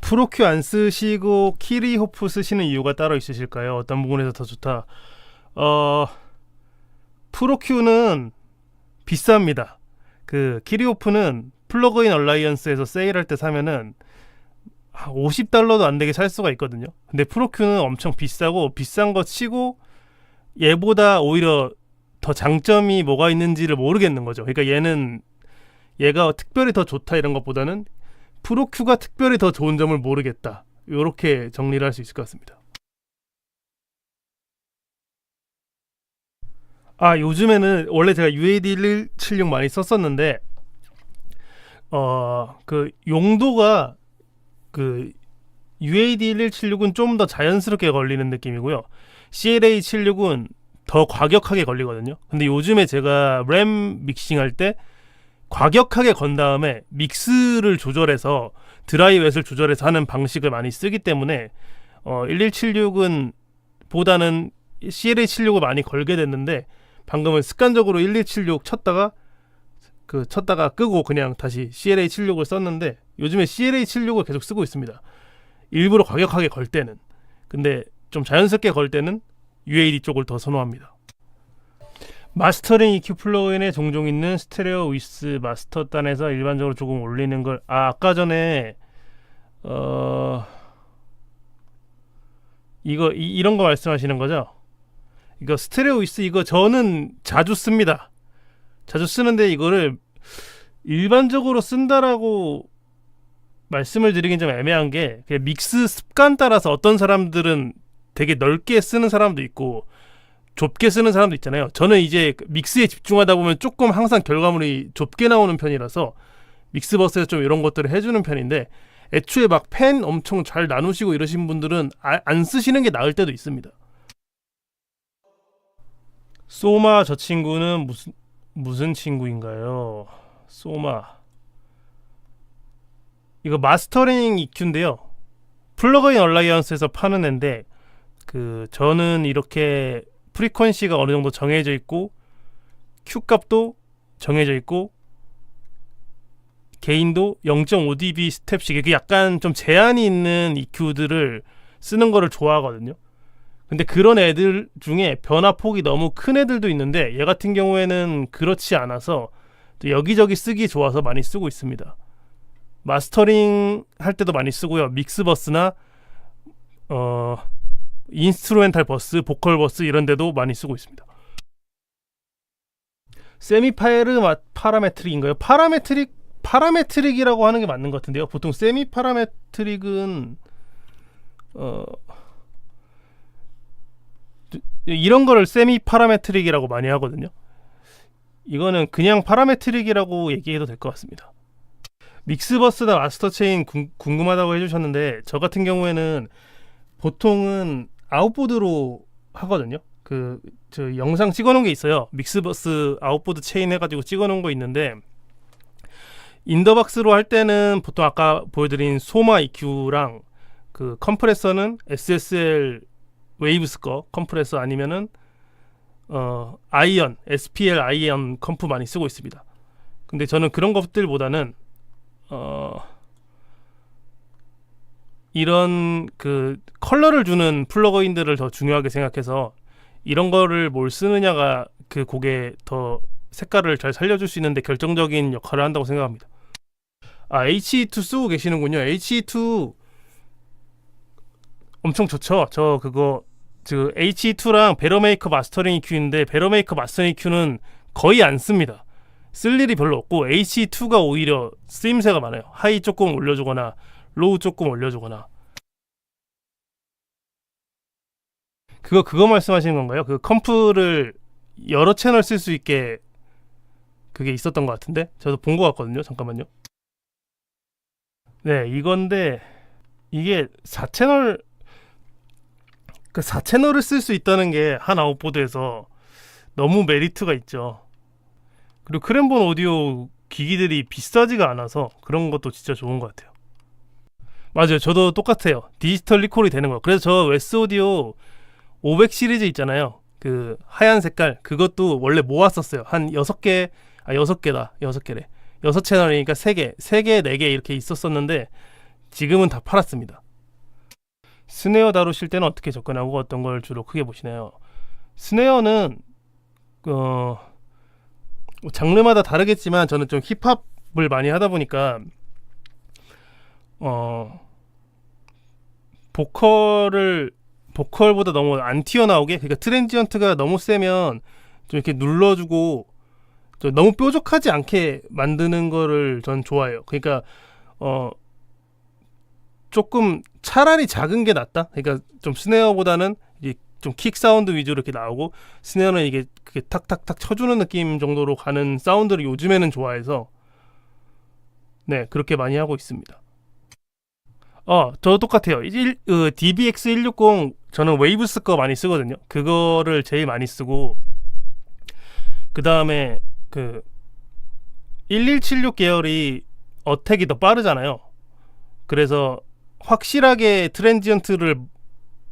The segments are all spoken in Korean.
프로큐 안 쓰시고 키리호프 쓰시는 이유가 따로 있으실까요? 어떤 부분에서 더 좋다? 프로큐는 비쌉니다. 그 키리호프는 플러그인 얼라이언스에서 세일할 때 사면은 $50도 안 되게 살 수가 있거든요. 근데 프로큐는 엄청 비싸고, 비싼 거 치고 얘보다 오히려 더 장점이 뭐가 있는지를 모르겠는 거죠. 그러니까 얘가 특별히 더 좋다 이런 것보다는 프로큐가 특별히 더 좋은 점을 모르겠다, 이렇게 정리를 할 수 있을 것 같습니다. 요즘에는 원래 제가 UAD1176 많이 썼었는데 그 용도가 그 UAD1176은 좀 더 자연스럽게 걸리는 느낌이고요. CLA76은 더 과격하게 걸리거든요. 근데 요즘에 제가 램 믹싱할 때 과격하게 건 다음에 믹스를 조절해서 드라이 웻을 조절해서 하는 방식을 많이 쓰기 때문에 1176은 보다는 CLA76을 많이 걸게 됐는데, 방금은 습관적으로 1176 쳤다가 끄고 그냥 다시 CLA76을 썼는데, 요즘에 CLA76을 계속 쓰고 있습니다. 일부러 과격하게 걸 때는. 근데 좀 자연스럽게 걸 때는 UAD 쪽을 더 선호합니다. 마스터링 EQ 플러그인에 종종 있는 스테레오 위스 마스터 단에서 일반적으로 조금 올리는 걸, 아까 전에 이런 거 말씀하시는 거죠? 이거 스테레오 위스, 이거 저는 자주 씁니다. 자주 쓰는데 이거를 일반적으로 쓴다라고 말씀을 드리긴 좀 애매한 게, 믹스 습관 따라서 어떤 사람들은 되게 넓게 쓰는 사람도 있고 좁게 쓰는 사람도 있잖아요. 저는 이제 믹스에 집중하다 보면 조금 항상 결과물이 좁게 나오는 편이라서 믹스버스에서 좀 이런 것들을 해주는 편인데, 애초에 막 펜 엄청 잘 나누시고 이러신 분들은 안 쓰시는 게 나을 때도 있습니다. 소마, 저 친구는 무슨 친구인가요? 소마, 이거 마스터링 EQ인데요. 플러그인 얼라이언스에서 파는 앤데, 저는 이렇게 프리퀀시가 어느 정도 정해져 있고 Q 값도 정해져 있고 게인도 0.5dB 스텝씩, 이게 약간 좀 제한이 있는 EQ들을 쓰는 거를 좋아하거든요. 근데 그런 애들 중에 변화폭이 너무 큰 애들도 있는데, 얘 같은 경우에는 그렇지 않아서 여기저기 쓰기 좋아서 많이 쓰고 있습니다. 마스터링 할 때도 많이 쓰고요. 믹스버스나 인스트루멘탈 버스, 보컬 버스 이런 데도 많이 쓰고 있습니다. 세미 파라메트릭인가요? 파라메트릭이라고 하는 게 맞는 것 같은데요. 보통 세미 파라메트릭은 이런 거를 세미 파라메트릭이라고 많이 하거든요. 이거는 그냥 파라메트릭이라고 얘기해도 될 것 같습니다. 믹스버스나 마스터 체인 궁금하다고 해주셨는데, 저 같은 경우에는 보통은 아웃보드로 하거든요. 저 영상 찍어놓은 게 있어요. 믹스버스 아웃보드 체인 해가지고 찍어놓은 거 있는데, 인더박스로 할 때는 보통 아까 보여드린 소마 EQ랑 그 컴프레서는 SSL 웨이브스 거 컴프레서, 아니면은 아이언, SPL 아이언 컴프 많이 쓰고 있습니다. 근데 저는 그런 것들보다는 이런 컬러를 주는 플러그인들을 더 중요하게 생각해서, 이런 거를 뭘 쓰느냐가 그 곡에 더 색깔을 잘 살려줄 수 있는데 결정적인 역할을 한다고 생각합니다. HE2 쓰고 계시는군요. HE2 엄청 좋죠. 저 HE2랑 베러메이커 마스터링 EQ인데, 베러메이커 마스터링 EQ는 거의 안 씁니다. 쓸 일이 별로 없고, HE2가 오히려 쓰임새가 많아요. 하이 조금 올려주거나 로우 조금 올려주거나. 그거 말씀하시는 건가요? 그 컴프를 여러 채널 쓸 수 있게 그게 있었던 것 같은데, 저도 본 것 같거든요. 잠깐만요. 네, 이건데 이게 4채널 4채널을 쓸 수 있다는 게 한 아웃보드에서 너무 메리트가 있죠. 그리고 크랜본 오디오 기기들이 비싸지가 않아서 그런 것도 진짜 좋은 것 같아요. 맞아요. 저도 똑같아요. 디지털 리콜이 되는 거. 그래서 저 웨스 오디오 500 시리즈 있잖아요. 그 하얀 색깔, 그것도 원래 모았었어요. 한 6개, 6개다. 6개래. 6채널이니까 3개, 4개 이렇게 있었었는데, 지금은 다 팔았습니다. 스네어 다루실 때는 어떻게 접근하고 어떤 걸 주로 크게 보시나요? 스네어는 장르마다 다르겠지만 저는 좀 힙합을 많이 하다 보니까 보컬보다 너무 안 튀어나오게, 그러니까 트랜지언트가 너무 세면 좀 이렇게 눌러주고 좀 너무 뾰족하지 않게 만드는 거를 전 좋아해요. 그러니까 조금 차라리 작은 게 낫다. 그러니까 좀 스네어보다는 이게 좀 킥 사운드 위주로 이렇게 나오고, 스네어는 이게 그게 탁탁탁 쳐주는 느낌 정도로 가는 사운드를 요즘에는 좋아해서 네, 그렇게 많이 하고 있습니다. 저 똑같아요. DBX 160 저는 웨이브스 거 많이 쓰거든요. 그거를 제일 많이 쓰고, 그 다음에 그 1176 계열이 어택이 더 빠르잖아요. 그래서 확실하게 트랜지언트를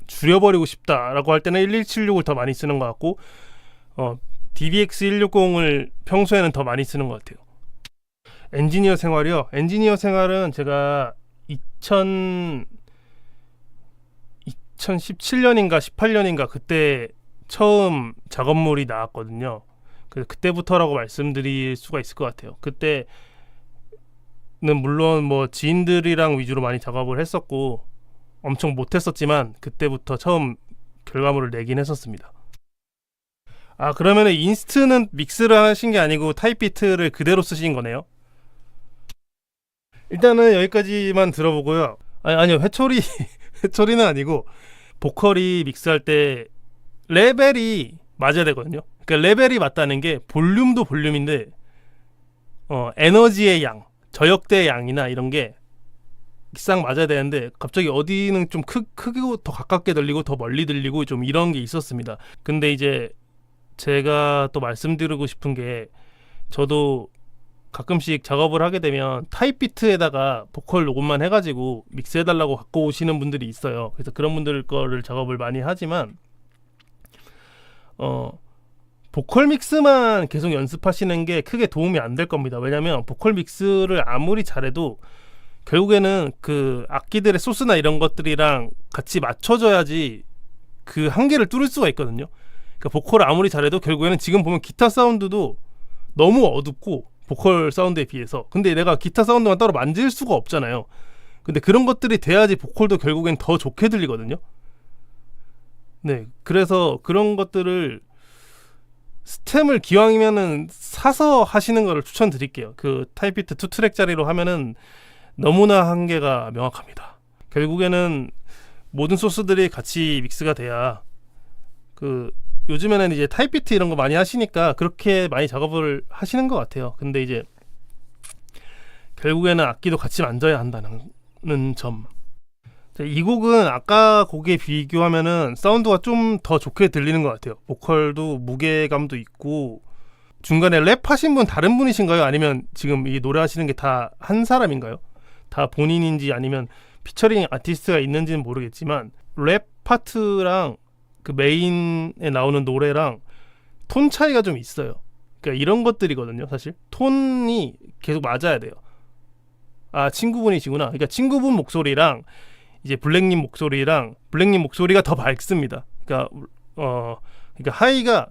줄여버리고 싶다라고 할 때는 1176을 더 많이 쓰는 것 같고, DBX 160을 평소에는 더 많이 쓰는 것 같아요. 엔지니어 생활이요? 엔지니어 생활은 제가 2017년인가 18년인가 그때 처음 작업물이 나왔거든요. 그때부터라고 말씀드릴 수가 있을 것 같아요. 그때는 물론 뭐 지인들이랑 위주로 많이 작업을 했었고 엄청 못했었지만 그때부터 처음 결과물을 내긴 했었습니다. 그러면 인스트는 믹스를 하신 게 아니고 타입비트를 그대로 쓰신 거네요? 일단은 여기까지만 들어보고요. 아니요, 회초리는 아니고 보컬이 믹스할 때 레벨이 맞아야 되거든요. 그러니까 레벨이 맞다는 게 볼륨도 볼륨인데 에너지의 양, 저역대의 양이나 이런 게 싹 맞아야 되는데 갑자기 어디는 좀 크고 더 가깝게 들리고 더 멀리 들리고 좀 이런 게 있었습니다. 근데 이제 제가 또 말씀드리고 싶은 게, 저도 가끔씩 작업을 하게 되면 타입비트에다가 보컬 녹음만 해가지고 믹스해달라고 갖고 오시는 분들이 있어요. 그래서 그런 분들 거를 작업을 많이 하지만 보컬 믹스만 계속 연습하시는 게 크게 도움이 안 될 겁니다. 왜냐면 보컬 믹스를 아무리 잘해도 결국에는 그 악기들의 소스나 이런 것들이랑 같이 맞춰져야지 그 한계를 뚫을 수가 있거든요. 그러니까 보컬을 아무리 잘해도 결국에는 지금 보면 기타 사운드도 너무 어둡고 보컬 사운드에 비해서, 근데 내가 기타 사운드만 따로 만질 수가 없잖아요. 근데 그런 것들이 돼야지 보컬도 결국엔 더 좋게 들리거든요. 네, 그래서 그런 것들을 스템을 기왕이면은 사서 하시는 거를 추천드릴게요. 그 타입비트 2트랙짜리로 하면은 너무나 한계가 명확합니다. 결국에는 모든 소스들이 같이 믹스가 돼야, 요즘에는 이제 타입비트 이런 거 많이 하시니까 그렇게 많이 작업을 하시는 것 같아요. 근데 이제 결국에는 악기도 같이 만져야 한다는 점. 이 곡은 아까 곡에 비교하면은 사운드가 좀 더 좋게 들리는 것 같아요. 보컬도 무게감도 있고, 중간에 랩 하신 분 다른 분이신가요? 아니면 지금 이 노래 하시는 게 다 한 사람인가요? 다 본인인지 아니면 피처링 아티스트가 있는지는 모르겠지만 랩 파트랑 그 메인에 나오는 노래랑 톤 차이가 좀 있어요. 그러니까 이런 것들이거든요. 사실 톤이 계속 맞아야 돼요. 친구분이시구나. 그러니까 친구분 목소리랑 이제 블랙님 목소리가 더 밝습니다. 그러니까 하이가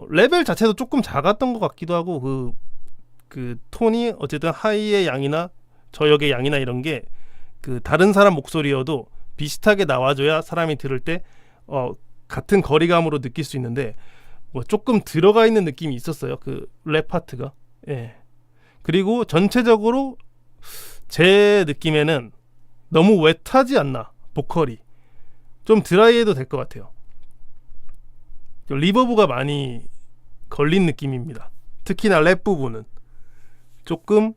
레벨 자체도 조금 작았던 것 같기도 하고, 그 톤이 어쨌든 하이의 양이나 저역의 양이나 이런 게 그 다른 사람 목소리여도 비슷하게 나와줘야 사람이 들을 때 같은 거리감으로 느낄 수 있는데, 뭐 조금 들어가 있는 느낌이 있었어요. 그 랩 파트가. 예. 그리고 전체적으로 제 느낌에는 너무 웻하지 않나, 보컬이. 좀 드라이해도 될 것 같아요. 리버브가 많이 걸린 느낌입니다. 특히나 랩 부분은 조금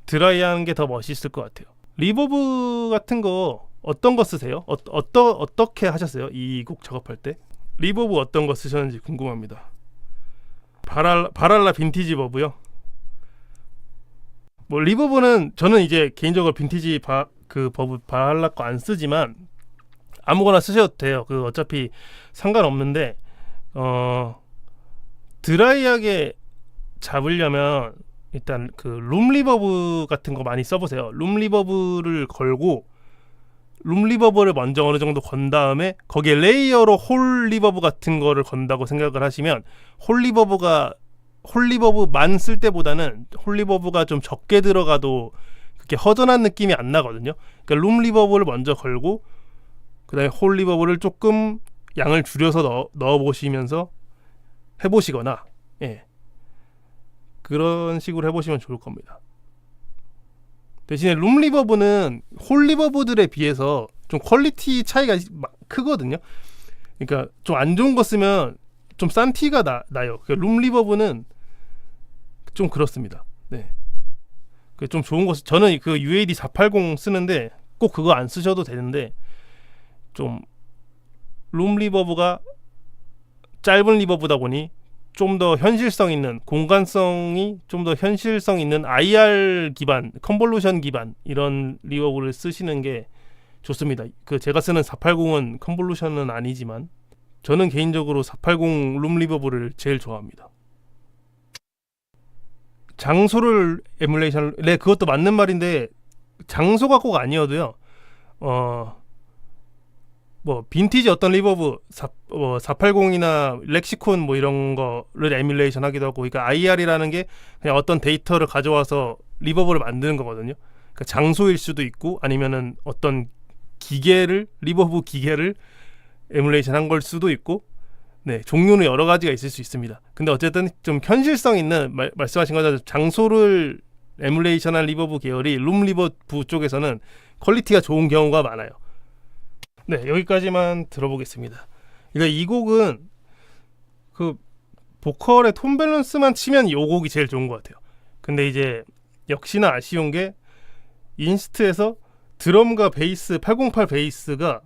드라이한 게 더 멋있을 것 같아요. 리버브 같은 거 어떤 거 쓰세요? 어떻게 하셨어요? 이 곡 작업할 때 리버브 어떤 거 쓰셨는지 궁금합니다. 바랄라 빈티지 버브요? 뭐 리버브는 저는 이제 개인적으로 빈티지 버브 바랄라 거 안 쓰지만 아무거나 쓰셔도 돼요. 어차피 상관없는데 드라이하게 잡으려면 일단 그 룸 리버브 같은 거 많이 써보세요. 룸 리버브를 걸고 룸 리버브를 먼저 어느 정도 건 다음에 거기에 레이어로 홀 리버브 같은 거를 건다고 생각을 하시면 홀 리버브만 쓸 때보다는 홀 리버브가 좀 적게 들어가도 그렇게 허전한 느낌이 안 나거든요. 그러니까 룸 리버브를 먼저 걸고 그다음에 홀 리버브를 조금 양을 줄여서 넣어 보시면서 해보시거나, 예, 그런 식으로 해보시면 좋을 겁니다. 대신에 룸 리버브는 홀 리버브들에 비해서 좀 퀄리티 차이가 크거든요. 그러니까 좀 안 좋은 거 쓰면 좀 싼 티가 나요. 그러니까 룸 리버브는 좀 그렇습니다. 네. 좀 좋은 거 저는 그 UAD 480 쓰는데 꼭 그거 안 쓰셔도 되는데 좀 룸 리버브가 짧은 리버브다 보니 좀 더 현실성 있는, 공간성이 좀 더 현실성 있는 IR 기반, 컨볼루션 기반 이런 리버브를 쓰시는 게 좋습니다. 그 제가 쓰는 480은 컨볼루션은 아니지만 저는 개인적으로 480 룸 리버브를 제일 좋아합니다. 장소를 에뮬레이션, 네, 그것도 맞는 말인데 장소가 꼭 아니어도요. 뭐 빈티지 어떤 리버브 480이나 렉시콘 뭐 이런 거를 에뮬레이션 하기도 하고, 그러니까 IR이라는 게 그냥 어떤 데이터를 가져와서 리버브를 만드는 거거든요. 그러니까 장소일 수도 있고 아니면은 어떤 기계를, 리버브 기계를 에뮬레이션 한 걸 수도 있고, 네, 종류는 여러 가지가 있을 수 있습니다. 근데 어쨌든 좀 현실성 있는, 말씀하신 것처럼 장소를 에뮬레이션한 리버브 계열이 룸 리버브 쪽에서는 퀄리티가 좋은 경우가 많아요. 네, 여기까지만 들어보겠습니다. 그러니까 이 곡은 그 보컬의 톤 밸런스만 치면 이 곡이 제일 좋은 것 같아요. 근데 이제 역시나 아쉬운 게 인스트에서 드럼과 베이스, 808 베이스가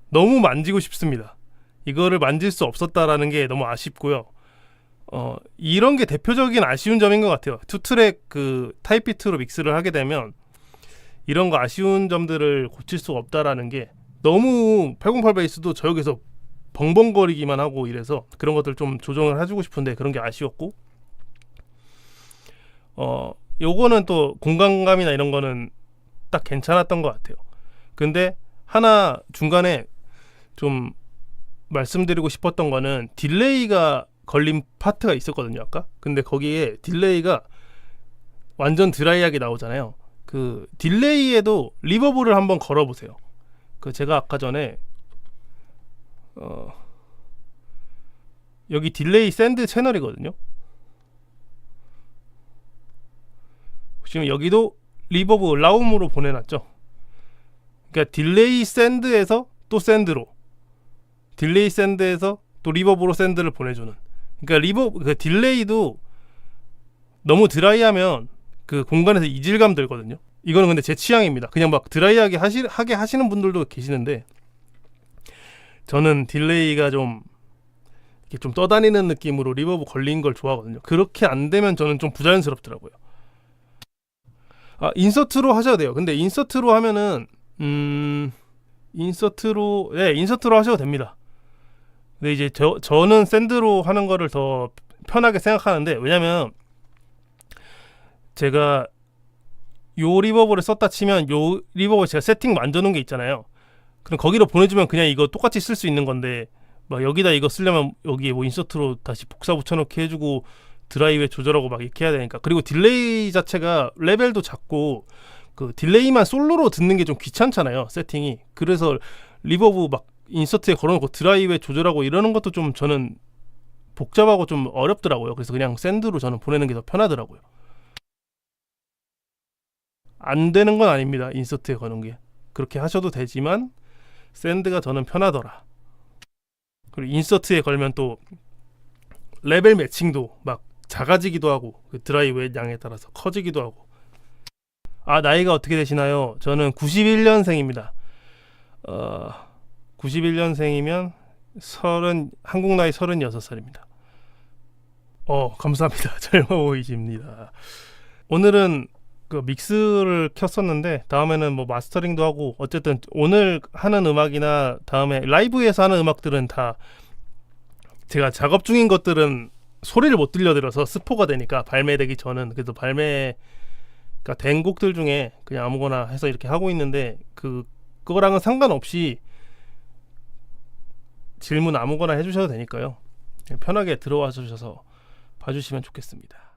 너무 만지고 싶습니다. 이거를 만질 수 없었다라는 게 너무 아쉽고요. 이런 게 대표적인 아쉬운 점인 것 같아요. 투 트랙 그 타입 비트로 믹스를 하게 되면 이런 거 아쉬운 점들을 고칠 수가 없다라는 게, 너무 808 베이스도 저역에서 벙벙거리기만 하고 이래서 그런 것들 좀 조정을 해주고 싶은데 그런 게 아쉬웠고, 요거는 또 공간감이나 이런 거는 딱 괜찮았던 것 같아요. 근데 하나 중간에 좀 말씀드리고 싶었던 거는 딜레이가 걸린 파트가 있었거든요, 아까. 근데 거기에 딜레이가 완전 드라이하게 나오잖아요. 그 딜레이에도 리버브를 한번 걸어보세요. 그 제가 아까 전에 여기 딜레이 샌드 채널이거든요. 지금 여기도 리버브 라움으로 보내놨죠. 그러니까 딜레이 샌드에서 또 샌드로, 딜레이 샌드에서 또 리버브로 샌드를 보내주는. 그러니까 그 딜레이도 너무 드라이하면 그 공간에서 이질감 들거든요. 이거는 근데 제 취향입니다. 그냥 막 드라이하게 하게 하시는 분들도 계시는데 저는 딜레이가 좀 이렇게 좀 떠다니는 느낌으로 리버브 걸린 걸 좋아하거든요. 그렇게 안 되면 저는 좀 부자연스럽더라고요. 인서트로 하셔도 돼요. 근데 인서트로 하면은 인서트로 하셔도 됩니다. 근데 이제 저는 샌드로 하는 거를 더 편하게 생각하는데, 왜냐면 제가 요 리버브를 썼다 치면 요 리버브 제가 세팅 만져놓은 게 있잖아요. 그럼 거기로 보내주면 그냥 이거 똑같이 쓸 수 있는 건데, 막 여기다 이거 쓰려면 여기에 뭐 인서트로 다시 복사 붙여넣기 해주고 드라이브 조절하고 막 이렇게 해야 되니까. 그리고 딜레이 자체가 레벨도 작고 그 딜레이만 솔로로 듣는 게 좀 귀찮잖아요, 세팅이. 그래서 리버브 막 인서트에 걸어놓고 드라이브 조절하고 이러는 것도 좀 저는 복잡하고 좀 어렵더라고요. 그래서 그냥 샌드로 저는 보내는 게 더 편하더라고요. 안 되는 건 아닙니다, 인서트에 거는 게. 그렇게 하셔도 되지만 샌드가 저는 편하더라. 그리고 인서트에 걸면 또 레벨 매칭도 막 작아지기도 하고, 그 드라이브의 양에 따라서 커지기도 하고. 나이가 어떻게 되시나요? 저는 91년생입니다. 91년생이면 한국 나이 36살입니다. 감사합니다. 젊어 보이십니다. 오늘은 그 믹스를 켰었는데 다음에는 뭐 마스터링도 하고, 어쨌든 오늘 하는 음악이나 다음에 라이브에서 하는 음악들은 다 제가 작업 중인 것들은 소리를 못 들려드려서 스포가 되니까, 발매되기 전은. 그래서 발매가 된 곡들 중에 그냥 아무거나 해서 이렇게 하고 있는데, 그거랑은 상관없이 질문 아무거나 해주셔도 되니까요. 편하게 들어와 주셔서 봐주시면 좋겠습니다.